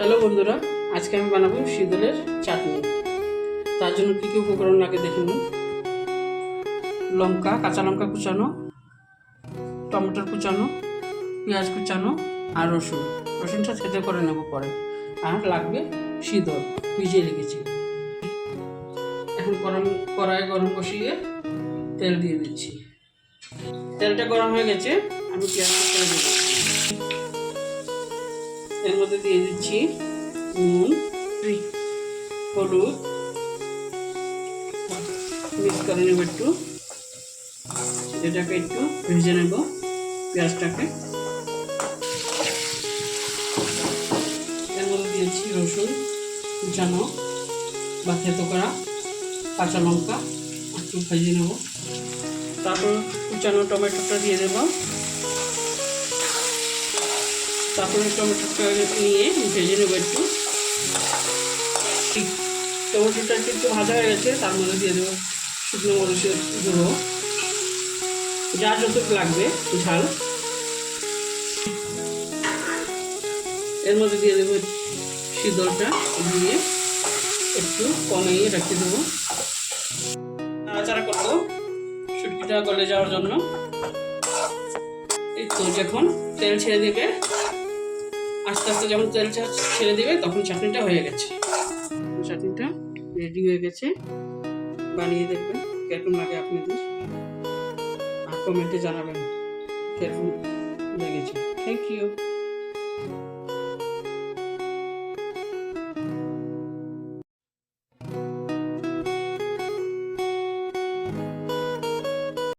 Hello বন্ধুরা, আজকে আমি বানাবো শীতলের চাটনি। তার জন্য কী কী উপকরণ লাগে দেখে নিন। লঙ্কা, কাঁচা লঙ্কা কুচানো, টমেটোর কুচানো, পেঁয়াজ কুচানো আর রসুনটা থেতে করে নেব পরে। আর লাগবে শীতল, ভিজিয়ে রেখেছি। এখন কড়াই গরম বসিয়ে তেল দিয়ে দিচ্ছি। তেলটা গরম হয়ে গেছে, আমি পেঁয়াজটা ছেড়ে দেবো। এর মধ্যে দিয়ে দিচ্ছি নুন, হলুদ, মিক্স করে নেব একটু। এটাকে একটু ভেজে নেব পেঁয়াজটাকে। এর মধ্যে দিয়েছি রসুন কুচানো বা থেতো করা, কাঁচা লঙ্কা একটু ভেজে নেব। তারপর কুচানো টমেটোটা দিয়ে দেব। তারপরে টমেটোটা নিয়ে ভেজে নেব একটু। টমেটোটা একটু ভাজা হয়ে গেছে, তার মধ্যে দিয়ে দেবো শুকনো মরিচের গুঁড়ো, যা যতটুকু লাগবে ঝাল। এর মধ্যে দিয়ে দেবো শীতলটা, দিয়ে একটু কমিয়ে রেখে দেবো। নাড়াচাড়া করবো শুটকিটা গলে যাওয়ার জন্য। এই তো যখন তেল ছেড়ে দেবে, আস্তে আস্তে যখন তেল ছেড়ে দেবে, তখন চাটনিটা হয়ে গেছে। চাটনিটা রেডি হয়ে গেছে। বানিয়ে দেখবেন কিরকম লাগে আপনাদের, আর কমেন্টে জানাবেন কিরকম লেগেছে। Thank you.